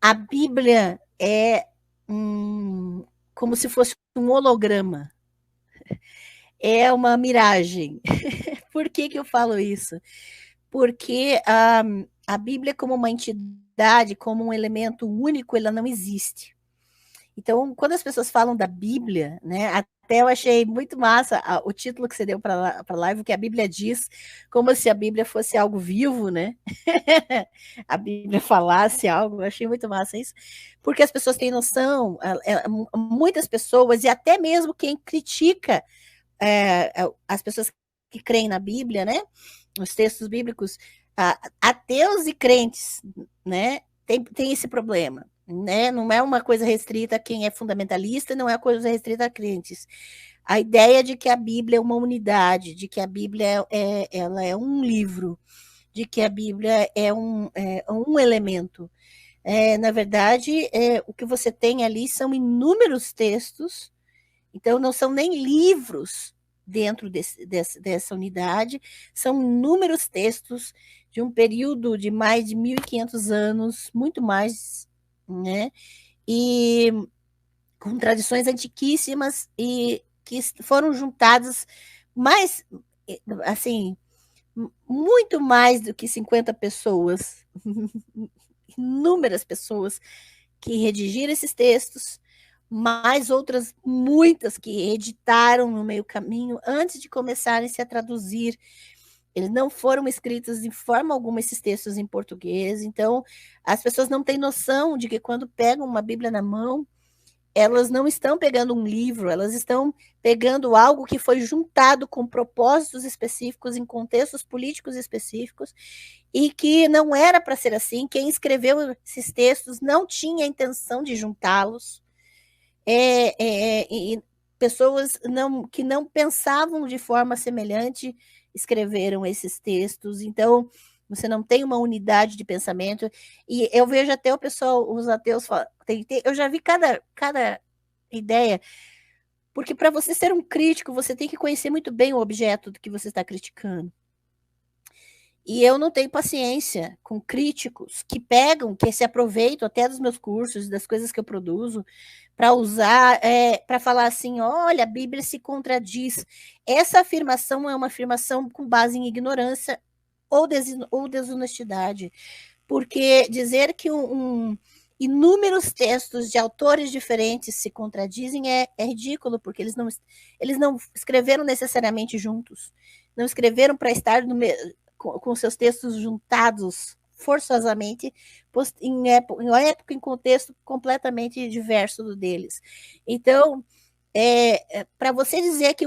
A Bíblia é como se fosse um holograma, é uma miragem. Por que, que eu falo isso? Porque a Bíblia, como uma entidade, como um elemento único, ela não existe. Então, quando as pessoas falam da Bíblia, né, até eu achei muito massa o título que você deu para a live, que a Bíblia diz, como se a Bíblia fosse algo vivo, né? A Bíblia falasse algo, eu achei muito massa isso, porque as pessoas têm noção, muitas pessoas, e até mesmo quem critica as pessoas que creem na Bíblia, né? Os textos bíblicos, ateus e crentes, né? Tem esse problema, né? Não é uma coisa restrita a quem é fundamentalista, não é uma coisa restrita a crentes. A ideia de que a Bíblia é uma unidade, de que a Bíblia ela é um livro, de que a Bíblia é um elemento. Na verdade, o que você tem ali são inúmeros textos, então não são nem livros dentro dessa unidade, são inúmeros textos de um período de mais de 1.500 anos, muito mais, né? E com tradições antiquíssimas e que foram juntadas mais, assim, muito mais do que 50 pessoas, inúmeras pessoas que redigiram esses textos, mais outras muitas que editaram no meio caminho antes de começarem-se a traduzir. Eles não foram escritos de forma alguma esses textos em português, então as pessoas não têm noção de que quando pegam uma Bíblia na mão, elas não estão pegando um livro, elas estão pegando algo que foi juntado com propósitos específicos, em contextos políticos específicos, e que não era para ser assim. Quem escreveu esses textos não tinha a intenção de juntá-los. E pessoas que não pensavam de forma semelhante escreveram esses textos. Então, você não tem uma unidade de pensamento. E eu vejo até o pessoal, os ateus, eu já vi cada ideia, porque para você ser um crítico, você tem que conhecer muito bem o objeto do que você está criticando. E eu não tenho paciência com críticos que pegam, que se aproveitam até dos meus cursos, das coisas que eu produzo, para usar, para falar assim: olha, a Bíblia se contradiz. Essa afirmação é uma afirmação com base em ignorância ou desonestidade, porque dizer que inúmeros textos de autores diferentes se contradizem é ridículo, porque eles não escreveram necessariamente juntos, não escreveram para estar com seus textos juntados forçosamente em época, em contexto completamente diverso do deles. Então, para você dizer que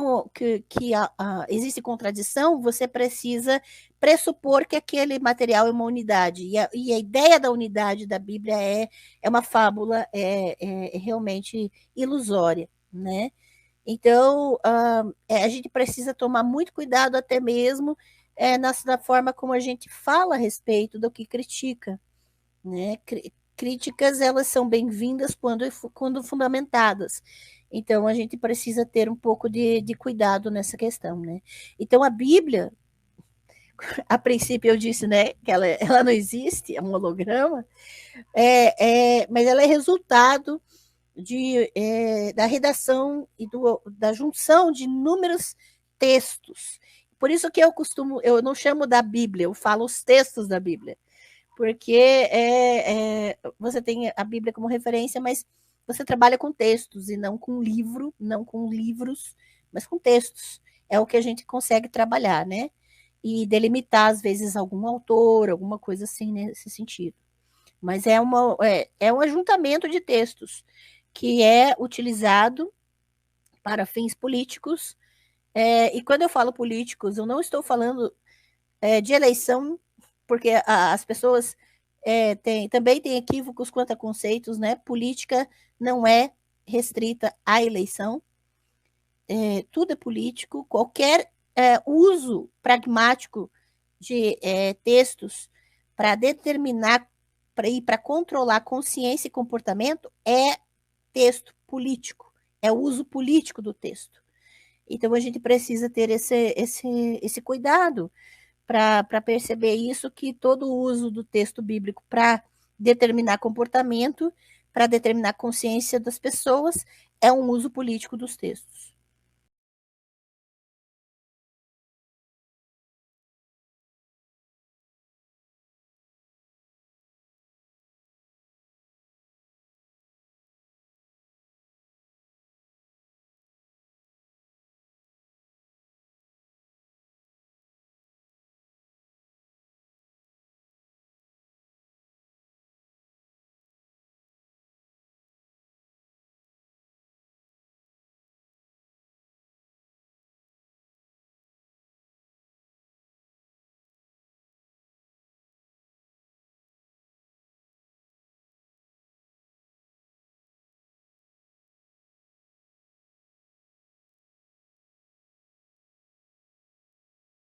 existe contradição, você precisa pressupor que aquele material é uma unidade. E a ideia da unidade da Bíblia é uma fábula, realmente ilusória, né? Então, a gente precisa tomar muito cuidado até mesmo na forma como a gente fala a respeito do que critica, né? Críticas, elas são bem-vindas quando fundamentadas. Então, a gente precisa ter um pouco de cuidado nessa questão, né? Então, a Bíblia, a princípio eu disse, né, que ela não existe, é um holograma, mas ela é resultado da redação e da junção de inúmeros textos. Por isso que eu não chamo da Bíblia, eu falo os textos da Bíblia, porque você tem a Bíblia como referência, mas você trabalha com textos e não com livro, não com livros, mas com textos. É o que a gente consegue trabalhar, né? E delimitar, às vezes, algum autor, alguma coisa assim nesse sentido. Mas é um ajuntamento de textos que é utilizado para fins políticos. E quando eu falo políticos, eu não estou falando de eleição, porque as pessoas também têm equívocos quanto a conceitos, né? Política não é restrita à eleição, tudo é político, qualquer uso pragmático de textos para determinar para controlar consciência e comportamento é texto político, é o uso político do texto. Então a gente precisa ter esse cuidado para perceber isso, que todo o uso do texto bíblico para determinar comportamento, para determinar consciência das pessoas, é um uso político dos textos.